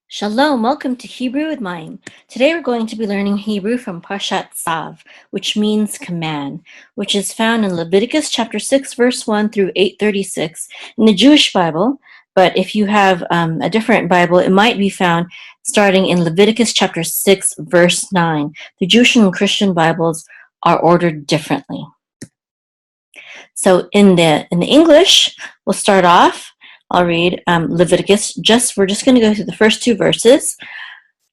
Shalom, welcome to Hebrew with Mine. Today we're going to be learning Hebrew from parsha Tzav, which means command, which is found in Leviticus chapter 6, verse 1 through 836 in the Jewish Bible. But if you have a different Bible, it might be found starting in Leviticus chapter 6, verse 9. The Jewish and Christian Bibles are ordered differently. So in the English, we'll start off. I'll read Leviticus. We're just going to go through the first two verses.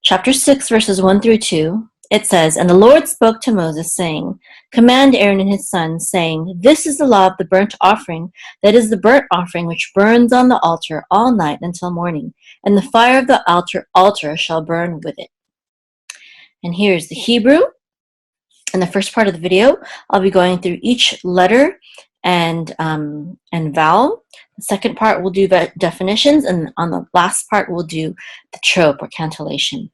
Chapter 6, verses 1 through 2. It says, "And the Lord spoke to Moses, saying, Command Aaron and his sons, saying, This is the law of the burnt offering, that is the burnt offering which burns on the altar all night until morning, and the fire of the altar shall burn with it." And here's the Hebrew. In the first part of the video, I'll be going through each letter and vowel. The second part we'll do the definitions, and on the last part we'll do the trope or cantillation.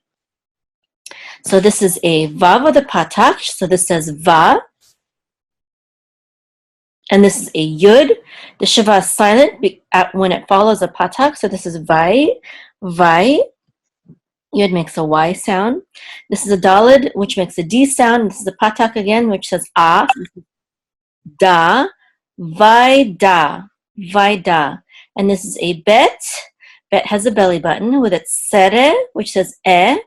So this is a vav with a patak. So this says va, and this is a yud. The shiva is silent when it follows a patak. So this is vai, vai. Yud makes a Y sound. This is a dalid, which makes a D sound. This is a patak again, which says a. Da, vaida, vaida. And this is a bet. Bet has a belly button with its sere, which says e.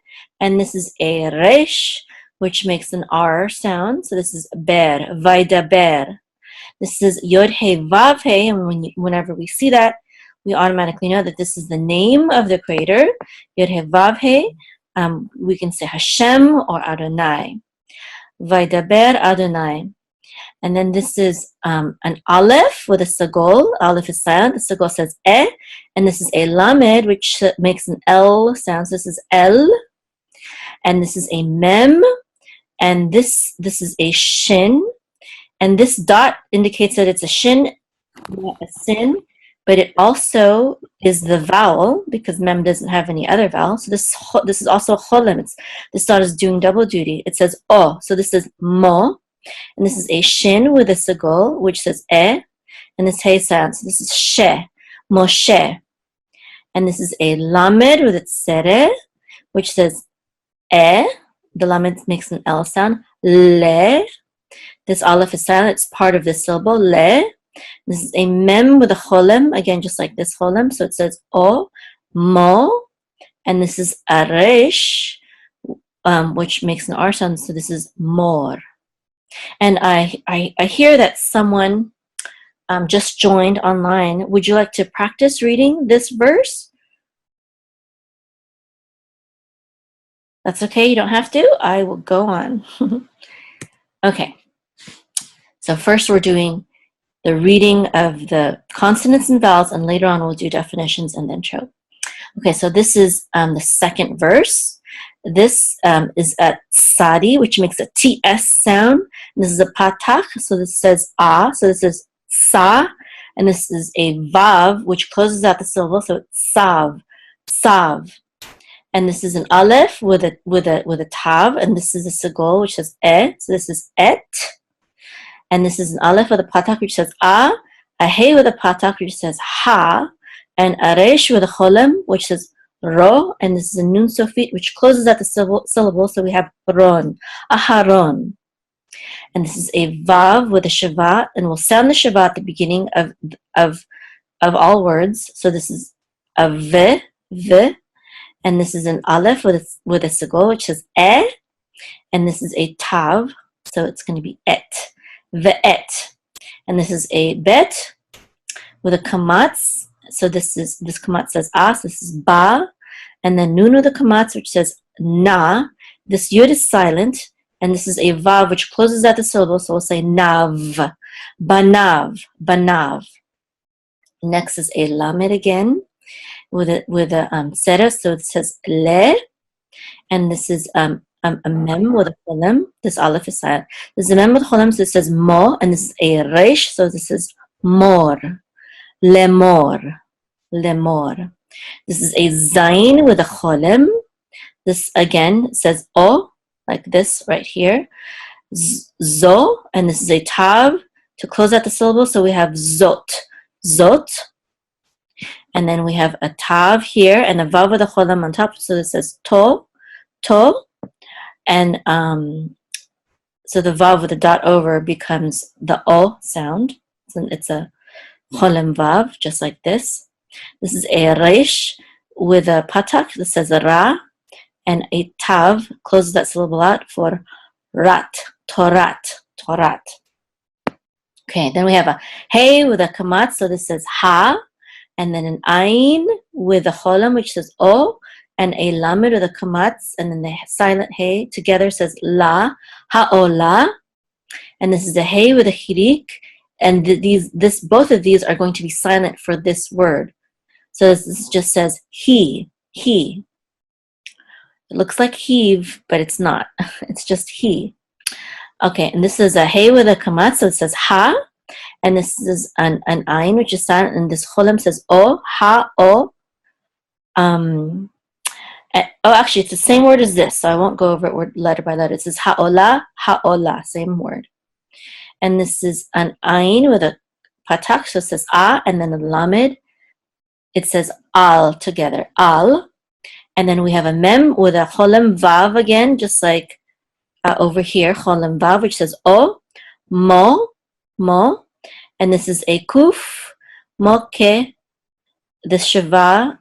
And this is a resh, which makes an R sound. So this is ber, vaida ber. This is yod he vav he. And whenever we see that, we automatically know that this is the name of the creator. Yod he vav he. We can say Hashem or Adonai. Vaidaber Adonai. And then this is an aleph with a sagol. Aleph is silent. The sagol says e. And this is a lamed, which makes an L sound. So this is El. And this is a mem. And this is a shin. And this dot indicates that it's a shin, not a sin. But it also is the vowel, because mem doesn't have any other vowel. So this is also cholem. This dot is doing double duty. It says o. So this is mo. And this is a shin with a sagol, which says e. And this hey sound. So this is she, Moshe. And this is a lamed with its sere, which says e. The lamed makes an L sound. Le. This aleph is silent. It's part of this syllable. Le. This is a mem with a cholem, again, just like this cholem. So it says o, mo. And this is a resh, which makes an R sound. So this is more. And I hear that someone just joined online. Would you like to practice reading this verse? That's okay. You don't have to. I will go on. Okay. So first we're doing the reading of the consonants and vowels, and later on we'll do definitions and then trope. Okay, so this is the second verse. This is a sadi, which makes a TS sound. And this is a patach, so this says a. So this is sa, and this is a vav, which closes out the syllable, so it's sav, sav. And this is an aleph with a tav, and this is a sagol, which says e. So this is et. And this is an aleph with a patak, which says a hey with a patak, which says ha, and a resh with a cholem, which says ro, and this is a nun sofit, which closes at the syllable, so we have ron, aharon. And this is a vav with a shiva, and we'll sound the shiva at the beginning of all words. So this is a v, and this is an aleph with a sagol, which says e, and this is a tav, so it's going to be et. Ve'et. And this is a bet with a kamatz. So this kamatz says as, this is ba. And then nun with a kamatz, which says na. This yud is silent. And this is a vav, which closes at the syllable. So we'll say nav. Banav. Banav. Next is a lamed again with a sera. So it says le. And this is a mem with a cholem. This aleph is silent. This is a mem with a cholem, so it says mo, and this is a resh, so this is more. Lemor. Lemor. This is a zayin with a cholem. This again says o, like this right here. Zo, and this is a tav to close out the syllable, so we have zot. Zot. and then we have a tav here, and a vav with a cholam on top. So this says to, and so the vav with the dot over becomes the o sound. So it's a cholam vav, just like this. This is a resh with a patak that says a ra, and a tav closes that syllable out for rat, torat. Okay, then we have a hey with a kamat, so this says ha, and then an ayin with a cholam, which says o, and a lamed with a kamatz, and then the silent hey together says la, ha'ola, and this is a hey with a chirik, and both of these are going to be silent for this word. So this just says he. It looks like heave, but it's not. It's just he. Okay, and this is a hey with a kamat, so it says ha, and this is an ayin, which is silent, and this cholam says o, ha, o. Actually, it's the same word as this, so I won't go over it word letter by letter. It says ha'ola, same word. And this is an ayin with a patak, so it says a, and then a lamed, it says al together, al. And then we have a mem with a cholam vav again, just like over here, cholam vav, which says o, mo, and this is a kuf, moke. The shava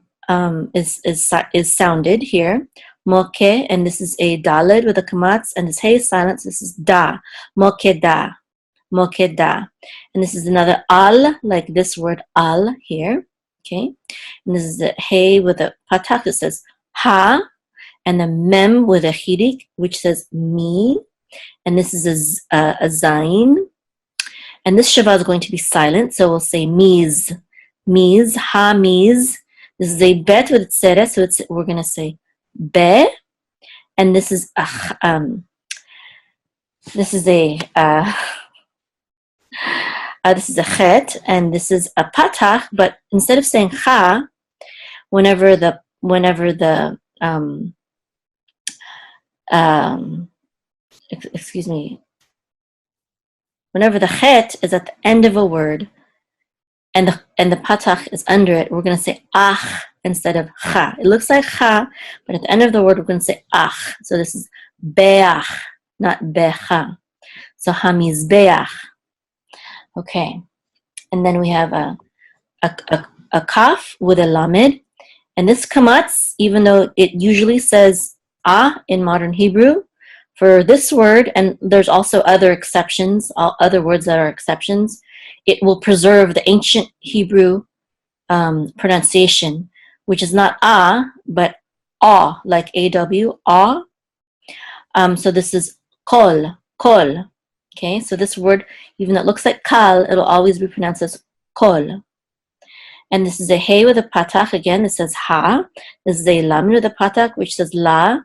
is sounded here, moke, and this is a dalid with a kamatz, and this hey is silence. This is da, moke da, and this is another al, like this word al here. Okay, and this is the hey with a patak that says ha, and the mem with a chirik, which says mi, and this is a zayin, and this shava is going to be silent, so we'll say miz, ha, miz. This is a bet with tzere, so we're going to say be, and this is a chet, and this is a patach, but instead of saying cha, whenever the chet is at the end of a word, and the patach is under it, we're going to say ach instead of cha. It looks like cha, but at the end of the word, we're going to say ach. So this is beach, not becha. So hamizbeach. Okay, and then we have a kaf with a lamed, and this kamatz, even though it usually says in modern Hebrew, for this word, and there's also other exceptions, all other words that are exceptions, it will preserve the ancient Hebrew pronunciation, which is not but aw, like aw, aw. So this is kol. Okay, so this word, even though it looks like kal, it'll always be pronounced as kol. And this is a hey with a patach again. It says ha. This is a lam with a patach, which says la,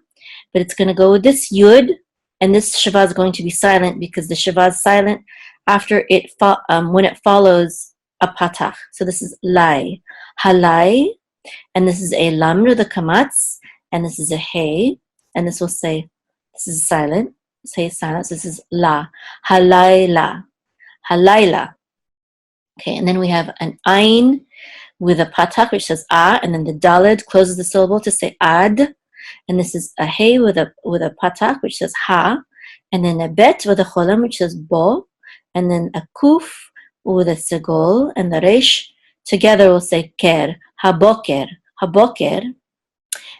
but it's going to go with this yud, and this shava is going to be silent because the shava is silent after it when it follows a patach. So this is lai, halai, and this is a lam with a kamatz, and this is a hey, and this will say, this is silent. Say silence. This is la, halayla. Okay, and then we have an ayin with a patak, which says and then the dalid closes the syllable to say ad, and this is a hey with a patak, which says ha, and then a bet with a cholam, which says bo, and then a kuf with a segol, and the resh together will say ker, haboker,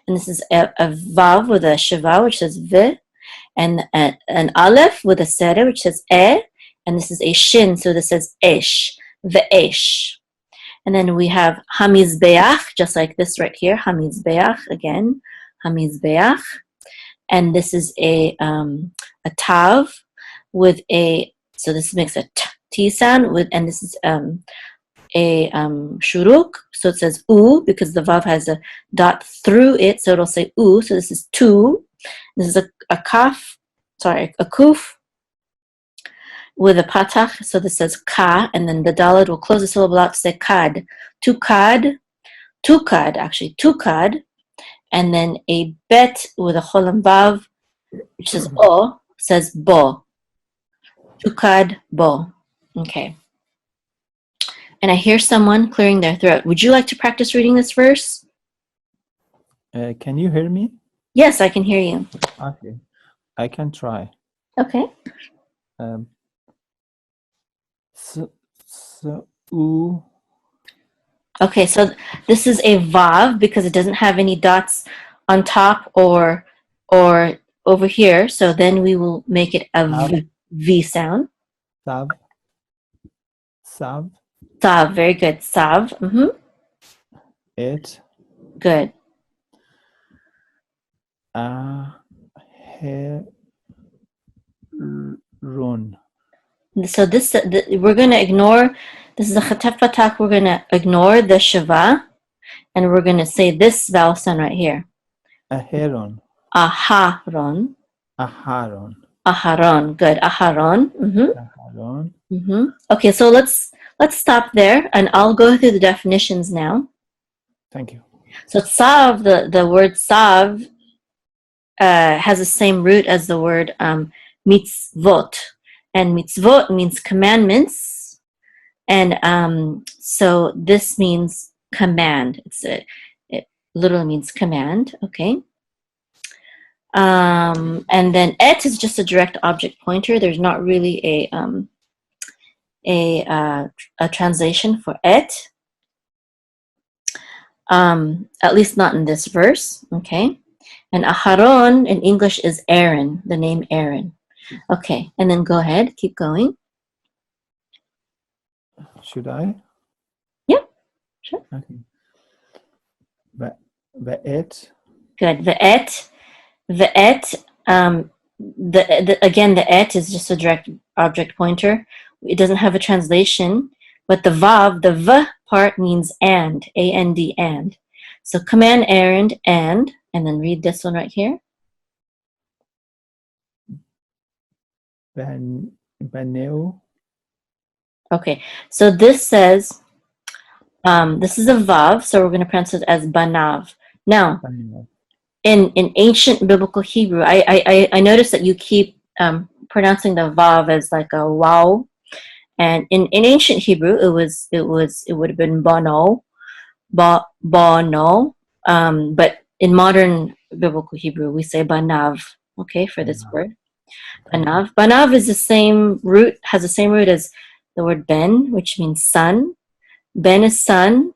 and this is a vav with a shava, which says v, and an aleph with a sere, which says and this is a shin, so this says esh, the esh. And then we have hamizbeach, just like this right here, hamizbeach again, hamizbeach, and this is a tav with so this makes a t sound with, and this is a shuruk, so it says u because the vav has a dot through it, so it'll say u. So this is tu. This is a kuf with a patach, so this says ka, and then the dalid will close the syllable out to say kad, tukad, and then a bet with a cholam vav, which says o, says bo, tukad bo. Okay. And I hear someone clearing their throat. Would you like to practice reading this verse? Can you hear me? Yes, I can hear you. Okay, I can try. Okay. Um, s, s, u, Okay, so this is a vav because it doesn't have any dots on top or over here. So then we will make it a sav, V sound. sav, sav, Tzav, very good. Tzav. it, Good. he, run. So this we're going to ignore. This is a chatef patak. We're going to ignore the shava, and we're going to say this vowel sound right here. Aharon, Aharon. Aharon, Aharon. Good. Aharon. Aharon. Okay, so let's stop there, and I'll go through the definitions now. Thank you. So tzav, the word tzav has the same root as the word mitzvot, and mitzvot means commandments, and so this means command. It literally means command. Okay. And then et is just a direct object pointer. There's not really a translation for et, at least not in this verse. Okay. And Aharon in English is Aaron, the name Aaron. Okay, and then go ahead, keep going. Should I? Yeah, sure. Okay. Ve'et. Good. Ve'et. Again, the et is just a direct object pointer. It doesn't have a translation, but the vav, the v part means and, A-N-D, and. So command Aaron and then read this one right here. Baneu. Okay, so this says, this is a vav, so we're going to pronounce it as banav. Now, in ancient biblical Hebrew, I noticed that you keep pronouncing the vav as like a wow, and in ancient Hebrew, it would have been bono, bono, but in modern biblical Hebrew, we say banav. Okay, for this word, banav. Banav is the same root, has the same root as the word ben, which means son. Ben is son.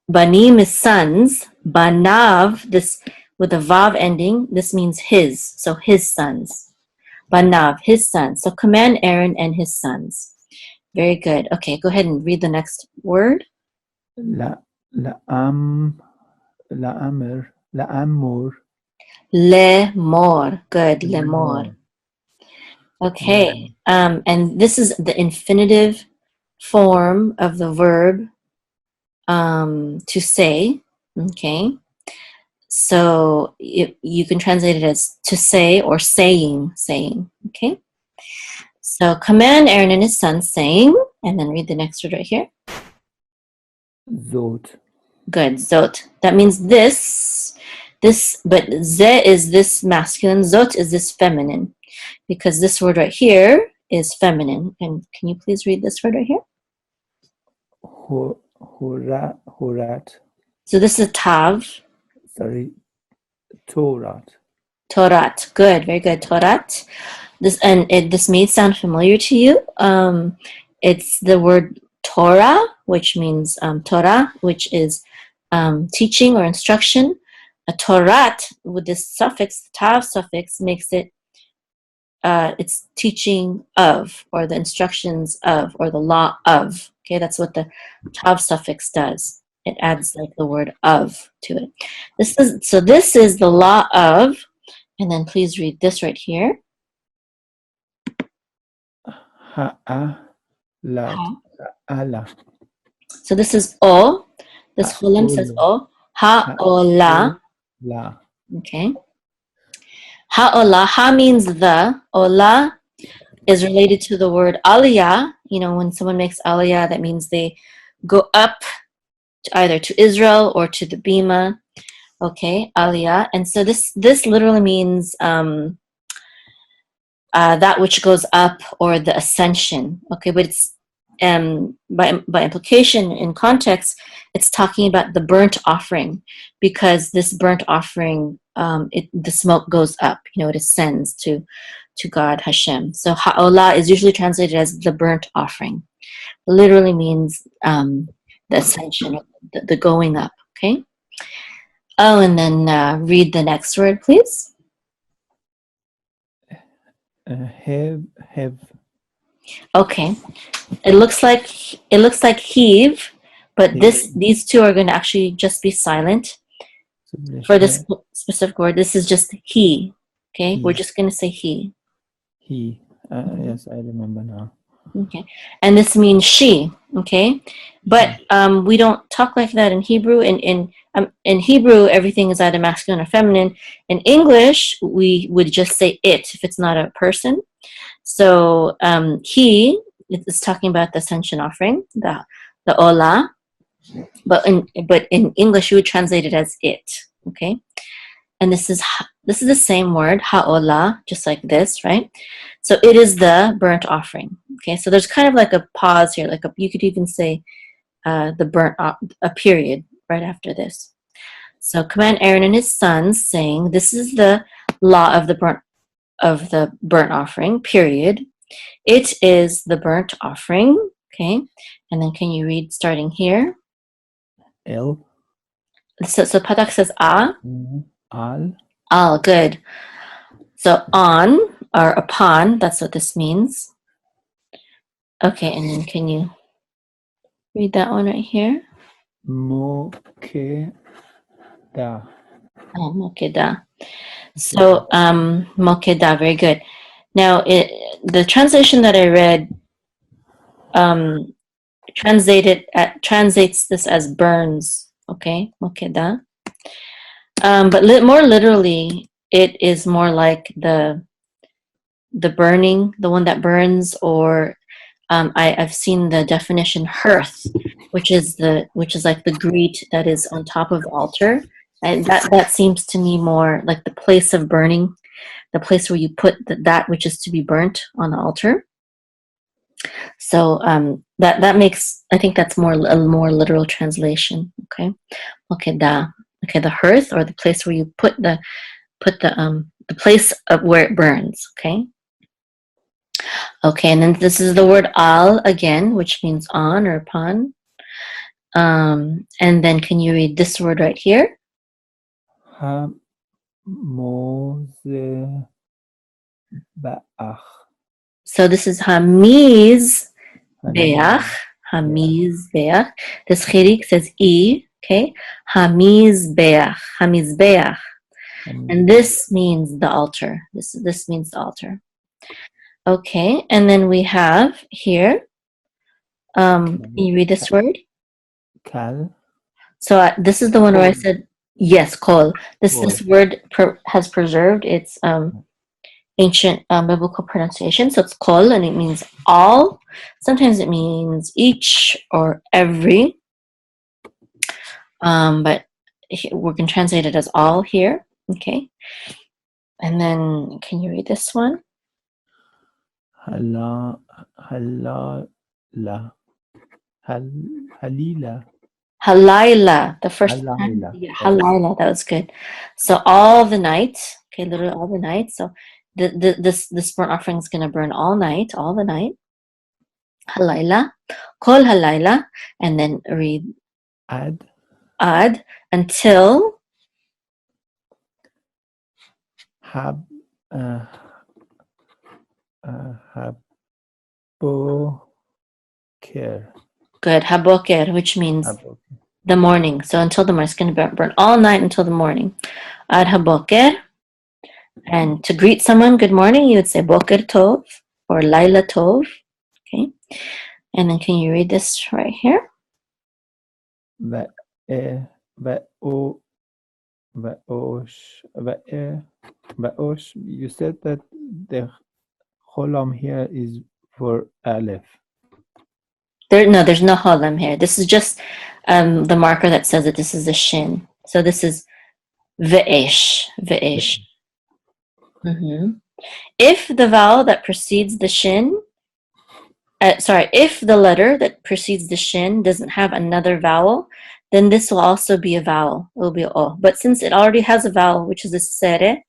Banim is sons. Banav, this with a vav ending, this means his. So his sons. Banav, his sons. So command Aaron and his sons. Very good. Okay, go ahead and read the next word. La'amur. Lemor. Good. Lemor. Okay. And this is the infinitive form of the verb to say. Okay. So you can translate it as to say or saying. Okay. So command Aaron and his sons saying, and then read the next word right here. Zot. Good. Zot. That means this, but ze is this masculine, zot is this feminine, because this word right here is feminine. And can you please read this word right here? Horat. So this is Tav. Sorry, Torat. Torat. Good. Very good. Torat. This may sound familiar to you. It's the word Torah, which means Torah, which is teaching or instruction. A Torat with this suffix, tav suffix, makes it it's teaching of, or the instructions of, or the law of. Okay, that's what the tav suffix does. It adds like the word of to it. This is the law of, and then please read this right here. Allah. So this is o. This cholam says o. Ha-olah. Okay. Ha-olah. Ha means the. Olah is related to the word aliyah. You know, when someone makes aliyah, that means they go up to either to Israel or to the bima. Okay, aliyah. And so this literally means that which goes up, or the ascension. Okay, but it's by implication, in context, it's talking about the burnt offering, because this burnt offering, the smoke goes up. It ascends to God, Hashem. So ha'olah is usually translated as the burnt offering. It literally means the ascension, the going up. Okay. Oh, and then read the next word, please. Have. Okay. It looks like heave, but these two are going to actually just be silent for this specific word. This is just he. Okay, we're just going to say he. He. Yes, I remember now. Okay, and this means she. Okay, but we don't talk like that in Hebrew. In Hebrew, everything is either masculine or feminine. In English, we would just say it if it's not a person. So he is talking about the ascension offering, the olah, but in English you would translate it as it. Okay, and this is the same word, ha'olah, just like this, right? So it is the burnt offering. Okay, so there's kind of like a pause here, you could even say a period right after this. So command Aaron and his sons, saying, this is the law of the burnt offering, period. It is the burnt offering. Okay, and then can you read starting here? El. So Patak says a. Al. Al, good. So on or upon, that's what this means. Okay, and then can you read that one right here? Mokeda. Oh, mokeda. So mokeda, very good. Now the translation that I read translates this as burns. Okay, mokeda. But more literally, it is more like the burning, the one that burns, or I've seen the definition hearth, which is like the grate that is on top of the altar, and that seems to me more like the place of burning, the place where you put that which is to be burnt on the altar. So that makes, I think that's a more literal translation. Okay, the hearth, or the place where you put the place of where it burns. Okay, and then this is the word al again, which means on or upon. And then can you read this word right here? Mozbeach. So this is hamiz beach. Hamiz beach. This chirik says e. Okay, hamiz beach. And this means the altar. This means the altar. Okay, and then we have here. Can you read this word? Kal. So this is the one where I said yes, kol. This word has preserved its ancient biblical pronunciation. So it's kol, and it means all. Sometimes it means each or every. But we're going to translate it as all here. Okay. And then can you read this one? Halila. Halayla, the first time. Halayla. Yeah, halayla, that was good. So all the night, okay, literally all the night. So this burnt offering is going to burn all the night. Halayla, kol halayla, and then read ad until haboker. Good, haboker, which means the morning. So until the morning, it's going to burn all night until the morning. Ad haboker. And to greet someone, good morning, you would say boker tov or laila tov. Okay. And then can you read this right here? You said that the cholam here is for aleph. There's no cholam here. This is just the marker that says that this is a shin. So this is ve'esh. Mm-hmm. If the vowel that precedes the shin, if the letter that precedes the shin doesn't have another vowel, then this will also be a vowel. It will be o. But since it already has a vowel, which is a sere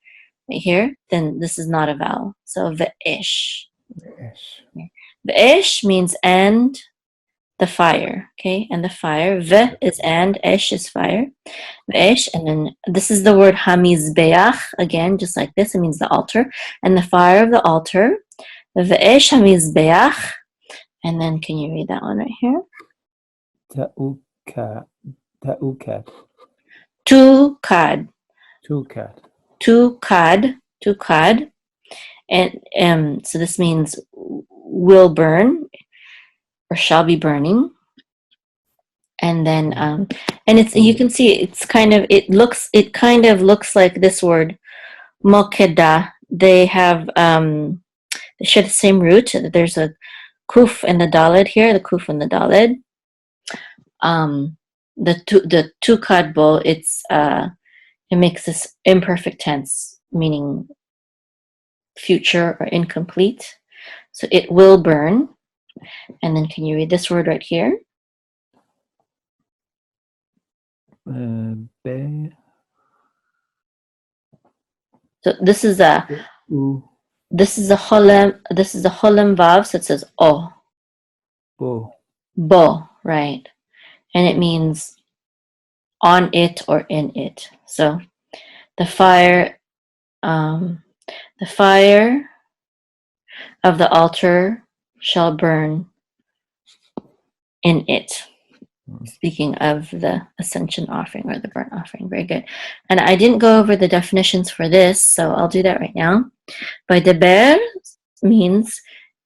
right here, then this is not a vowel. So ve'esh. Yes. Ve'esh means and the fire, okay? And the fire. Ve is and, esh is fire. Ve'esh, and then this is the word hamizbeach, again, just like this, it means the altar. And the fire of the altar. Ve'esh hamizbeach. And then can you read that one right here? Ta'ukat. Ta'ukat. Tukad. Tukat. Tukad. Tukad. And so this means will burn or shall be burning. And then and it's you can see it's kind of looks like this word mokeda. They have they share the same root. There's a kuf and the daled here, the kuf and the daled. The tukad bo, it makes this imperfect tense, meaning future or incomplete. So it will burn. And then can you read this word right here? Be. So this is a U. this is a holem vav, so it says o. Bo. Bo, right. And it means on it or in it. So the fire of the altar shall burn in it. Speaking of the ascension offering or the burnt offering. Very good. And I didn't go over the definitions for this, so I'll do that right now. Vaydaber means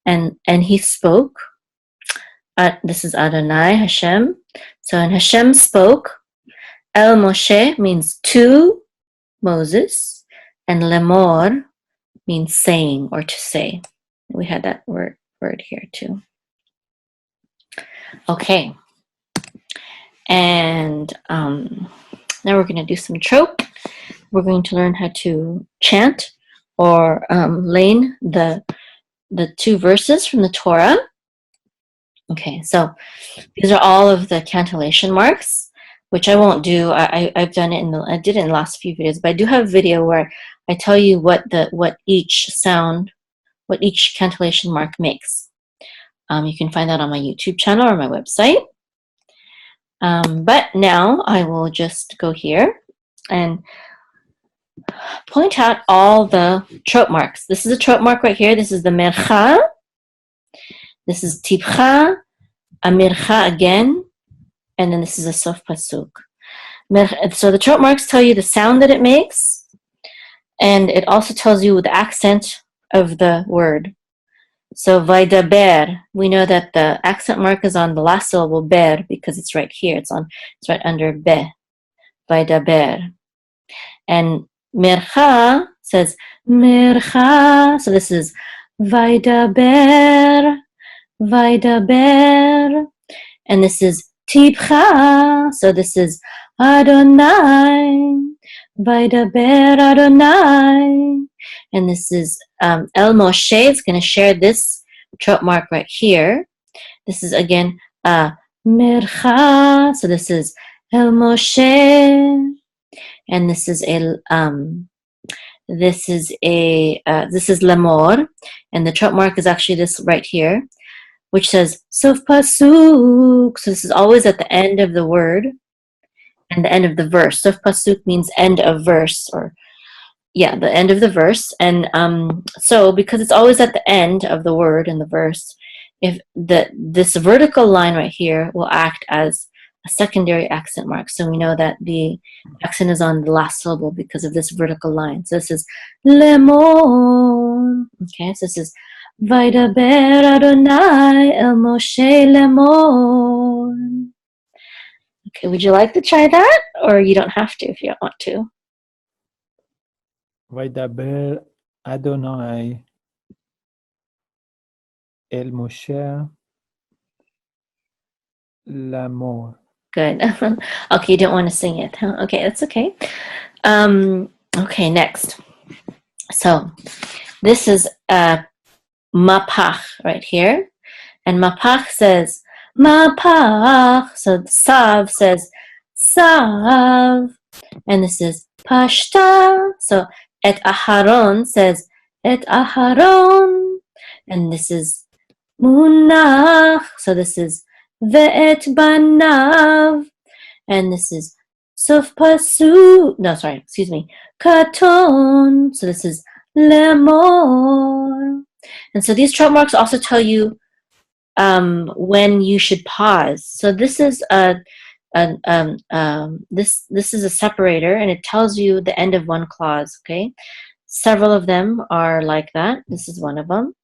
and he spoke. This is Adonai, Hashem. So and Hashem spoke. El Moshe means to Moses. And lemor means saying or to say. We had that word here too. Okay. And now we're going to do some trope. We're going to learn how to chant or lane the two verses from the Torah. Okay, so these are all of the cantillation marks, which I won't do. I've done it I did it in the last few videos, but I do have a video where I tell you what each cantillation mark makes. You can find that on my YouTube channel or my website. But now I will just go here and point out all the trope marks. This is a trope mark right here. This is the mercha. This is tipcha, a mircha again, and then this is a sof pasuk. So the trope marks tell you the sound that it makes, and it also tells you the accent of the word. So vaydaber, we know that the accent mark is on the last syllable ber because it's right here. It's right under be. Vaydaber. And mercha says mercha. So this is vaydaber, vaydaber. And this is tipcha. So this is Adonai, vaydaber Adonai. And this is El Moshe is going to share this trope mark right here. This is again mercha. So this is El Moshe, and this is lemor, and the trope mark is actually this right here, which says sof pasuk. So this is always at the end of the word and the end of the verse. Sof pasuk means end of verse, or the end of the verse. And so because it's always at the end of the word and the verse, if this vertical line right here will act as a secondary accent mark. So we know that the accent is on the last syllable because of this vertical line. So this is lemor. Okay, so this is vaydaber Adonai el Moshe lemor. Okay, would you like to try that? Or you don't have to if you don't want to. Vaydaber Adonai el Moshe lemor. Good. Okay, you don't want to sing it, huh? Okay, that's okay. Okay, next. So this is mapach right here. And mapach says mapach. So Tzav says Tzav. And this is pashta. So et Aharon says et Aharon. And this is munach. So this is ve'et banav. And this is sof pasu. No, sorry, excuse me. Katon. So this is lemor. And so these trope marks also tell you when you should pause. So this is this is a separator, and it tells you the end of one clause. Okay, several of them are like that. This is one of them.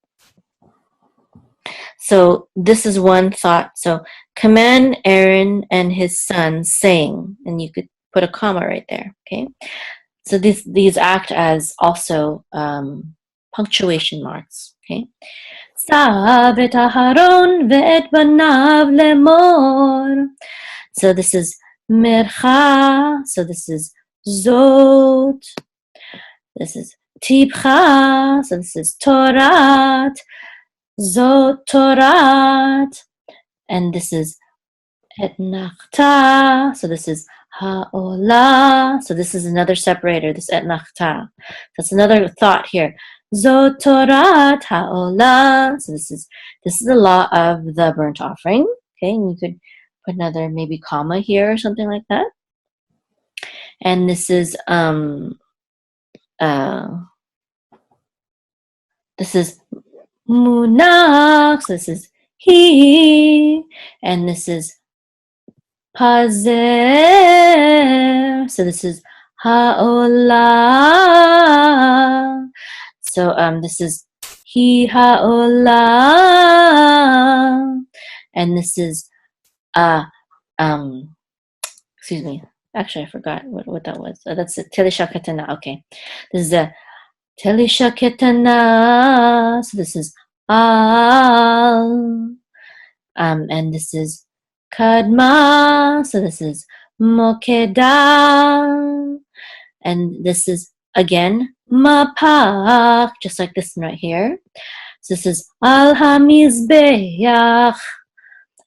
So this is one thought. So command Aaron and his sons, saying, and you could put a comma right there. Okay, so these act as also punctuation marks. Okay. Tzav et Aharon ve'et banav lemor. So this is mircha. So this is zot. This is tibcha. So this is torat. Zot torat. And this is etnachta. So this is ha'olah. So this is another separator, this etnachta. That's another thought here. Zot torat ha'olah. So this is the law of the burnt offering. Okay, and you could put another maybe comma here or something like that. And this is munach. So this is he, and this is pazer. So this is ha'olah. So this is he ha'olah, and this is excuse me. Actually, I forgot what that was. That's the telisha ketana. Okay, this is the telisha ketana. So this is al, and this is kadma. So this is mokedah, and this is again mapach, just like this one right here. So this is al hamizbeach,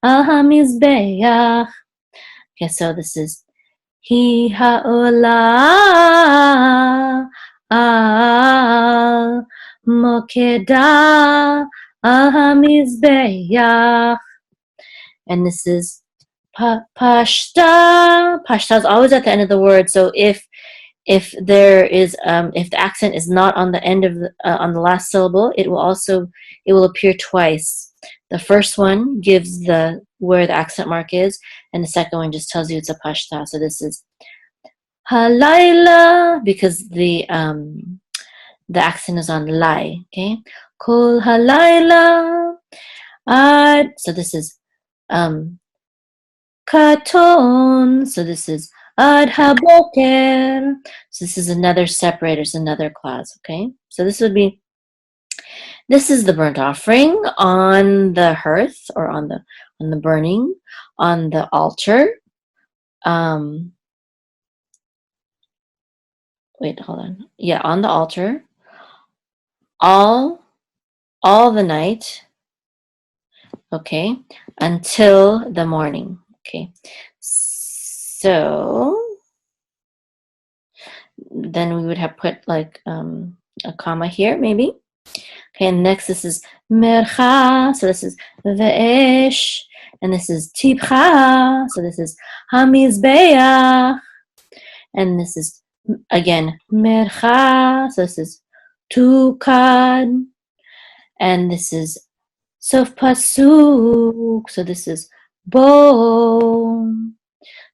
al hamizbeach. Okay, so this is he ha'olah al mokedah al hamizbeach. And this is pashta. Pashta is always at the end of the word. So if there is if the accent is not on the end of on the last syllable, it will appear twice. The first one gives where the accent mark is, and the second one just tells you it's a pashta. So this is halayla, because the accent is on lai. Okay, kol halayla ad. So this is katon. So this is ad haboker. So this is another separator, it's another clause. Okay, so this is the burnt offering on the hearth, or on the burning, on the altar. Wait, hold on. Yeah, on the altar. All the night. Okay, until the morning. Okay, so then we would have put like a comma here, maybe. Okay, and next this is mercha. So this is ve'esh, and this is tibcha. So this is hamizbeach, and this is again mercha. So this is tukad, and this is sof pasuk. So this is bo.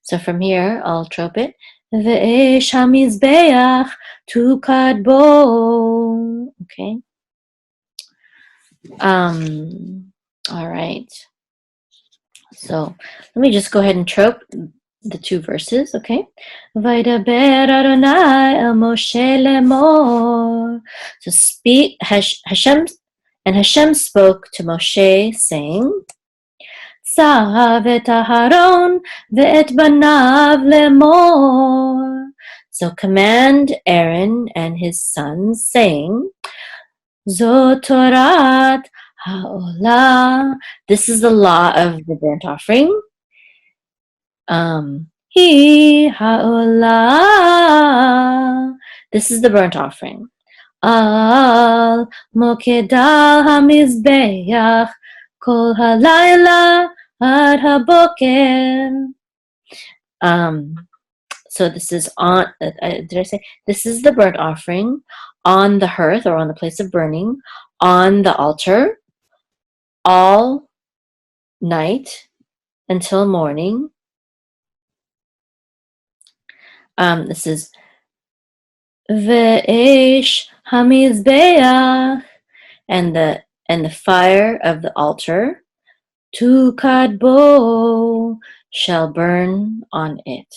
So from here, I'll trope it. Ve'esh hamizbeach tukad bo. Okay. All right. So let me just go ahead and trope the two verses, okay? Vaydaber Adonai el Moshe lemor. So Hashem spoke to Moshe, saying, Tzav et Aharon ve'et banav lemor. So command Aaron and his sons, saying, Zot Torat Ha'olah. This is the law of the burnt offering. Hi Ha'olah. This is the burnt offering. Al Mokedal HaMizbeach Kol Halayla Ad HaBoker. So this is on, did I say? This is the burnt offering on the hearth or on the place of burning, on the altar, all night until morning. This is Ve'esh Hamizbeach, and the fire of the altar, Tukadbo, shall burn on it.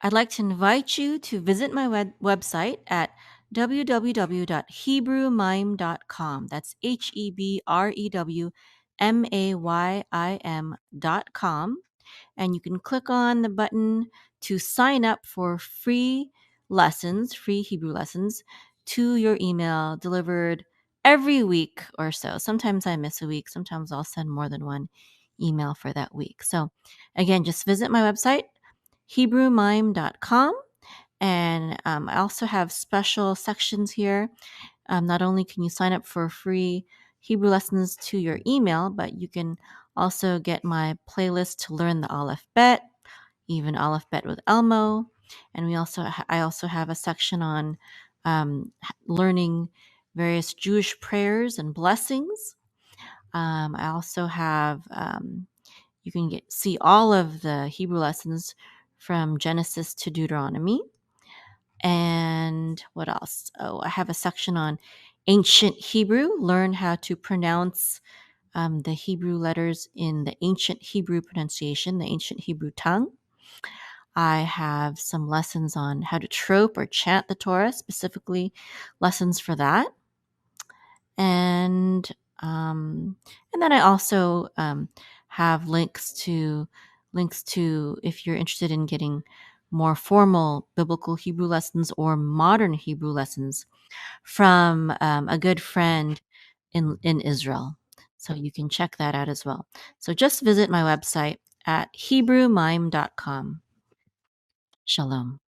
I'd like to invite you to visit my website at www.hebrewmime.com. That's HEBREWMAYIM.com. And you can click on the button to sign up for free lessons, free Hebrew lessons, to your email, delivered every week or so. Sometimes I miss a week. Sometimes I'll send more than one email for that week. So again, just visit my website, HebrewMime.com. And I also have special sections here. Not only can you sign up for free Hebrew lessons to your email, but you can also get my playlist to learn the Aleph Bet, even Aleph Bet with Elmo. And I also have a section on learning various Jewish prayers and blessings. I also have you can see all of the Hebrew lessons from Genesis to Deuteronomy. And what else? Oh, I have a section on ancient Hebrew. Learn how to pronounce the Hebrew letters in the ancient Hebrew pronunciation, the ancient Hebrew tongue. I have some lessons on how to trope or chant the Torah, specifically lessons for that. And then I also have links to if you're interested in getting more formal biblical Hebrew lessons or modern Hebrew lessons from a good friend in Israel. So you can check that out as well. So just visit my website at HebrewMime.com. Shalom.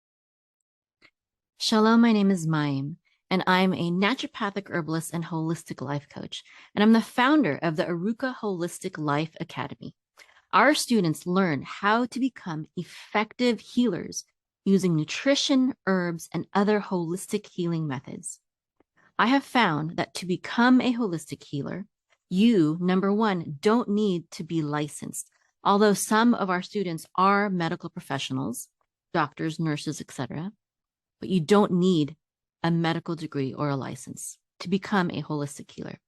Shalom, my name is Mayim, and I'm a naturopathic herbalist and holistic life coach, and I'm the founder of the Aruka Holistic Life Academy. Our students learn how to become effective healers using nutrition, herbs, and other holistic healing methods. I have found that to become a holistic healer, you, number one, don't need to be licensed. Although some of our students are medical professionals, doctors, nurses, etc., but you don't need a medical degree or a license to become a holistic healer.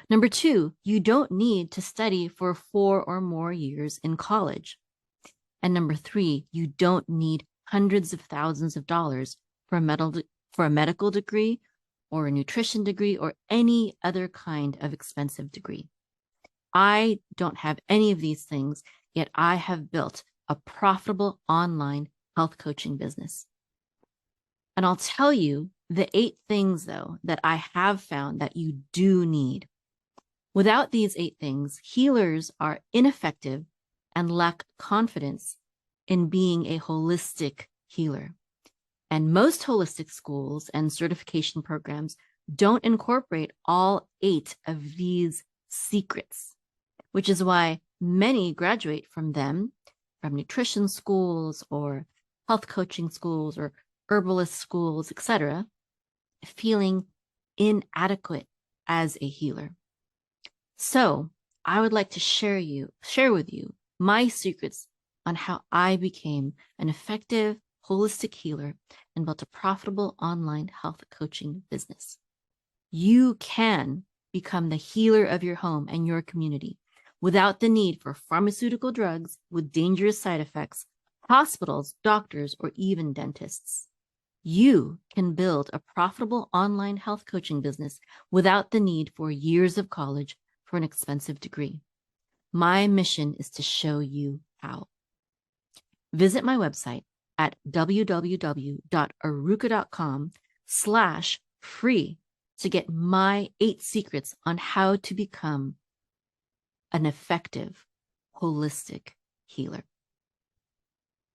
Number two, you don't need to study for 4 or more years in college. And number three, you don't need hundreds of thousands of dollars for a medical degree or a nutrition degree or any other kind of expensive degree. I don't have any of these things, yet I have built a profitable online health coaching business. And I'll tell you the 8 things, though, that I have found that you do need. Without these 8 things, healers are ineffective and lack confidence in being a holistic healer. And most holistic schools and certification programs don't incorporate all 8 of these secrets, which is why many graduate from them, from nutrition schools or health coaching schools or herbalist schools, etc., feeling inadequate as a healer. So I would like to share with you my secrets on how I became an effective holistic healer and built a profitable online health coaching business. You can become the healer of your home and your community without the need for pharmaceutical drugs with dangerous side effects, hospitals, doctors, or even dentists. You can build a profitable online health coaching business without the need for years of college for an expensive degree. My mission is to show you how. Visit my website at www.aruka.com /free to get my 8 secrets on how to become an effective, holistic healer.